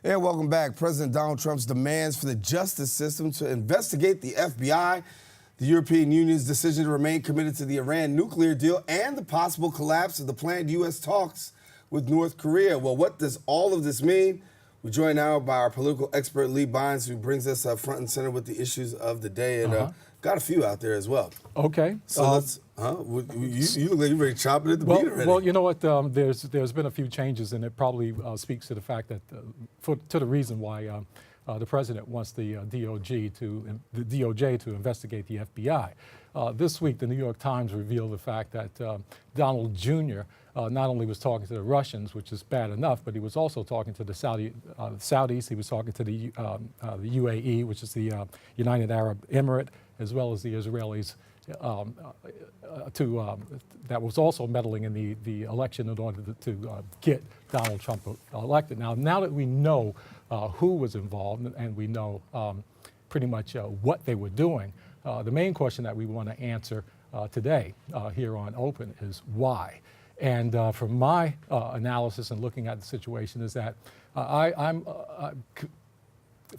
And welcome back. President Donald Trump's demands for the justice system to investigate the FBI, the European Union's decision to remain committed to the Iran nuclear deal, and the possible collapse of the planned U.S. talks with North Korea. Well, what does all of this mean? We're joined now by our political expert, Lee Bynes, who brings us up front and center with the issues of the day, and got a few out there as well. Okay. So let's, you look like you're ready to chop it at the beat already. Well, you know what, there's been a few changes, and it probably speaks to the fact that, to the reason why the president wants the DOJ to investigate the FBI. This week, the New York Times revealed the fact that Donald Jr. Not only was talking to the Russians, which is bad enough, but he was also talking to the Saudis. He was talking to the UAE, which is the United Arab Emirate, as well as the Israelis, that was also meddling in the election in order to get Donald Trump elected. Now that we know who was involved and we know pretty much what they were doing, the main question that we want to answer today here on Open is why. And from my analysis and looking at the situation is that I'm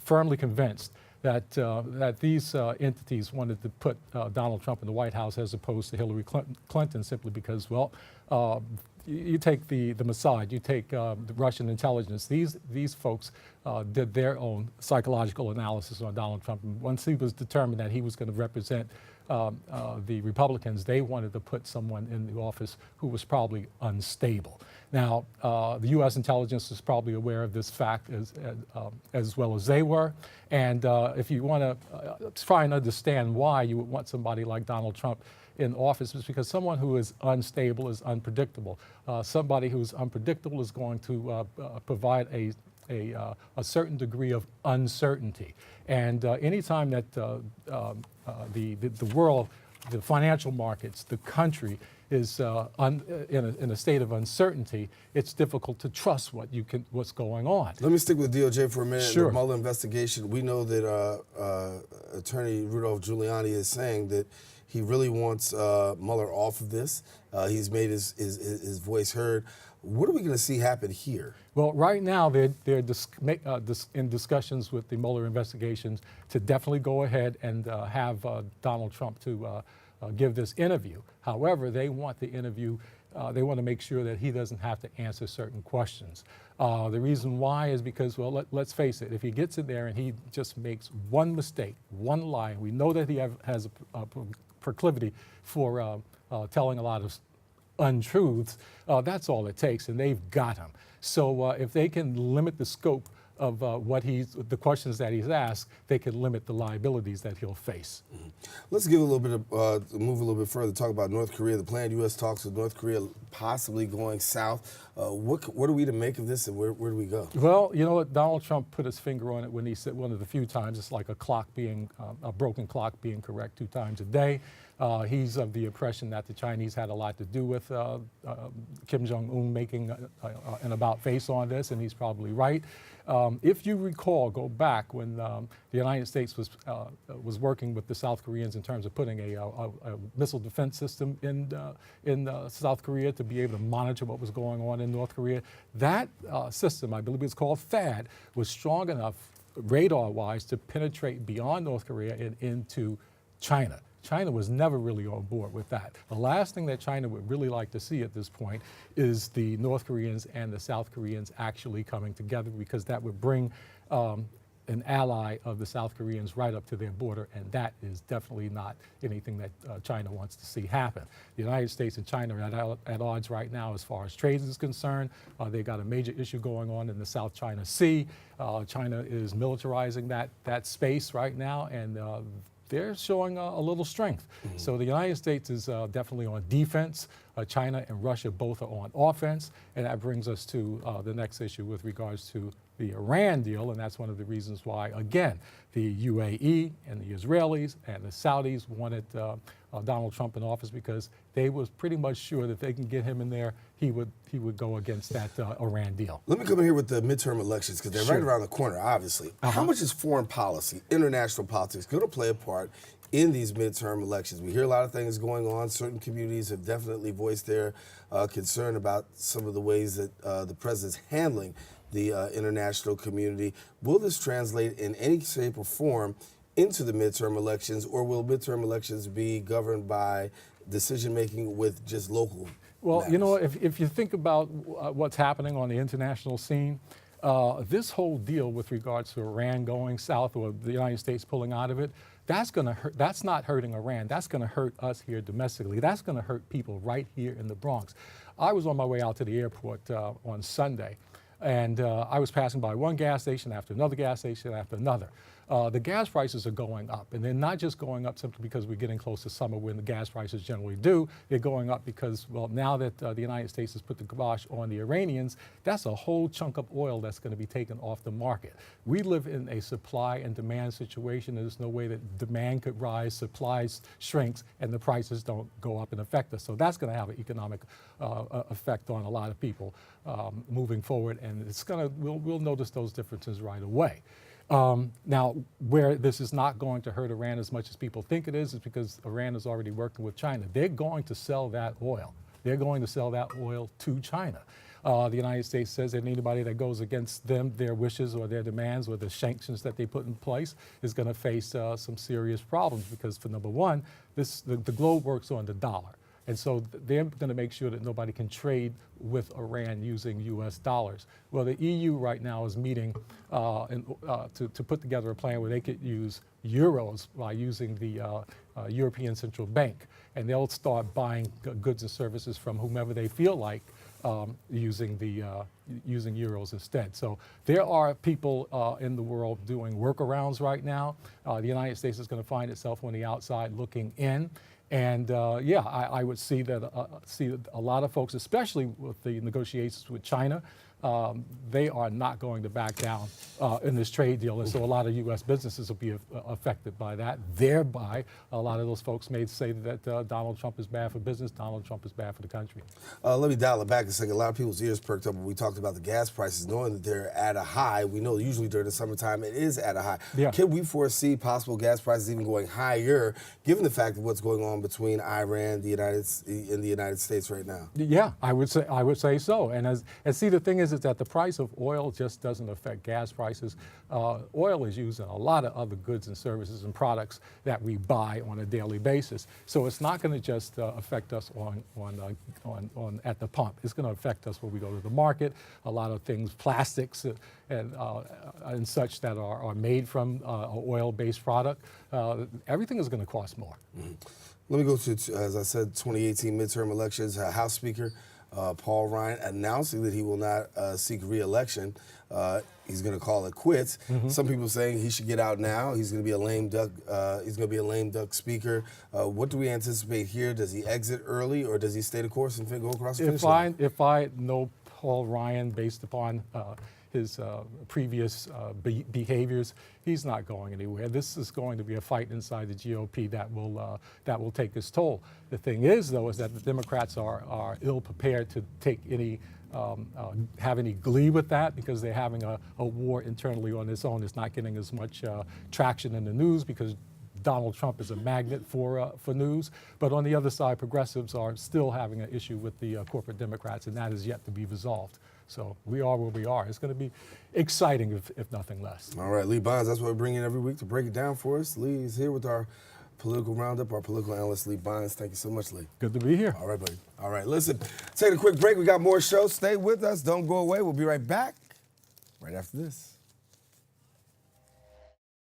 firmly convinced that these entities wanted to put Donald Trump in the White House as opposed to Hillary Clinton simply because, well, you take the Mossad, you take the Russian intelligence. These folks did their own psychological analysis on Donald Trump. And once he was determined that he was going to represent the Republicans, they wanted to put someone in the office who was probably unstable. Now, the U.S. intelligence is probably aware of this fact as well as they were. And if you want to try and understand why you would want somebody like Donald Trump in office, it's because someone who is unstable is unpredictable. Somebody who's unpredictable is going to provide a certain degree of uncertainty. And anytime that the world, the financial markets, the country is in a state of uncertainty, it's difficult to trust what's going on. Let me stick with DOJ for a minute. Sure. The Mueller investigation, we know that Attorney Rudolph Giuliani is saying that he really wants Mueller off of this. He's made his voice heard. What are we going to see happen here? Well, right now they're in discussions with the Mueller investigations to definitely go ahead and have Donald Trump to give this interview. However, they want the interview, they want to make sure that he doesn't have to answer certain questions. The reason why is because, well, let's face it, if he gets in there and he just makes one mistake, one lie, we know that he has a proclivity for telling a lot of untruths, that's all it takes, and they've got him. So if they can limit the scope of the questions that he's asked, they can limit the liabilities that he'll face. Mm-hmm. Let's give a little bit of move a little bit further. Talk about North Korea. The planned U.S. talks with North Korea possibly going south. What are we to make of this, and where do we go? Well, you know what? Donald Trump put his finger on it when he said one of the few times. It's like a broken clock being correct 2 times a day. He's of the impression that the Chinese had a lot to do with Kim Jong-un making an about face on this, and he's probably right. If you recall, go back when the United States was working with the South Koreans in terms of putting a missile defense system in South Korea to be able to monitor what was going on in North Korea. That system, I believe it's called THAAD, was strong enough radar-wise to penetrate beyond North Korea and into China. China was never really on board with that. The last thing that China would really like to see at this point is the North Koreans and the South Koreans actually coming together, because that would bring an ally of the South Koreans right up to their border, and that is definitely not anything that China wants to see happen. The United States and China are at odds right now as far as trade is concerned. They've got a major issue going on in the South China Sea. China is militarizing that space right now, and they're showing a little strength. Mm-hmm. So the United States is definitely on defense. China and Russia both are on offense. And that brings us to the next issue with regards to the Iran deal. And that's one of the reasons why, again, the UAE and the Israelis and the Saudis wanted Donald Trump in office, because they was pretty much sure that they can get him in there, he would go against that Iran deal. Let me come in here with the midterm elections, because they're right around the corner, obviously. How much is foreign policy, international politics, going to play a part in these midterm elections? We hear a lot of things going on. Certain communities have definitely voiced their concern about some of the ways that the president's handling the international community. Will this translate in any shape or form into the midterm elections, or will midterm elections be governed by decision-making with just local Well, matters? you know, if you think about what's happening on the international scene, this whole deal with regards to Iran going south or the United States pulling out of it, that's going to hurt. That's not hurting Iran. That's going to hurt us here domestically. That's going to hurt people right here in the Bronx. I was on my way out to the airport on Sunday, and I was passing by one gas station after another gas station after another. The gas prices are going up, and they're not just going up simply because we're getting close to summer when the gas prices generally do. They're going up because, well, now that the United States has put the kibosh on the Iranians, that's a whole chunk of oil that's going to be taken off the market. We live in a supply and demand situation. There's no way that demand could rise, supply shrinks, and the prices don't go up and affect us. So that's going to have an economic effect on a lot of people moving forward, and it's going to, we'll notice those differences right away. Now, where this is not going to hurt Iran as much as people think it is because Iran is already working with China. They're going to sell that oil. They're going to sell that oil to China. The United States says that anybody that goes against them, their wishes or their demands or the sanctions that they put in place is going to face some serious problems because, for number one, the globe works on the dollar. And so they're going to make sure that nobody can trade with Iran using U.S. dollars. Well, the EU right now is meeting to put together a plan where they could use euros by using the European Central Bank. And they'll start buying goods and services from whomever they feel like using euros instead. So there are people in the world doing workarounds right now. The United States is going to find itself on the outside looking in. And yeah, I would see that a lot of folks, especially with the negotiations with China, they are not going to back down in this trade deal. And so a lot of U.S. businesses will be affected by that. Thereby, a lot of those folks may say that Donald Trump is bad for business, Donald Trump is bad for the country. Let me dial it back a second. A lot of people's ears perked up when we talked about the gas prices, knowing that they're at a high. We know usually during the summertime it is at a high. Yeah. Can we foresee possible gas prices even going higher, given the fact of what's going on between Iran and the United States right now? Yeah, I would say so. And see, the thing is that the price of oil just doesn't affect gas prices. Oil is used in a lot of other goods and services and products that we buy on a daily basis. So it's not going to just affect us at the pump. It's going to affect us when we go to the market. A lot of things, plastics and such that are made from an oil-based product. Everything is going to cost more. Mm-hmm. Let me go to, as I said, 2018 midterm elections. House Speaker Paul Ryan announcing that he will not seek re-election. He's going to call it quits. Mm-hmm. Some people saying he should get out now. He's going to be a lame duck. He's going to be a lame duck speaker. What do we anticipate here? Does he exit early, or does he stay the course and go across the finish line? If I know Paul Ryan based upon his previous behaviors, he's not going anywhere. This is going to be a fight inside the GOP that will take its toll. The thing is, though, is that the Democrats are ill prepared to take any have any glee with that because they're having a war internally on its own. It's not getting as much traction in the news because Donald Trump is a magnet for news. But on the other side, progressives are still having an issue with the corporate Democrats, and that is yet to be resolved. So we are where we are. It's going to be exciting, if nothing less. All right, Lee Bonds, that's what we bring in every week to break it down for us. Lee is here with our political roundup, our political analyst, Lee Bonds. Thank you so much, Lee. Good to be here. All right, buddy. All right, listen, take a quick break. We got more shows. Stay with us. Don't go away. We'll be right back right after this.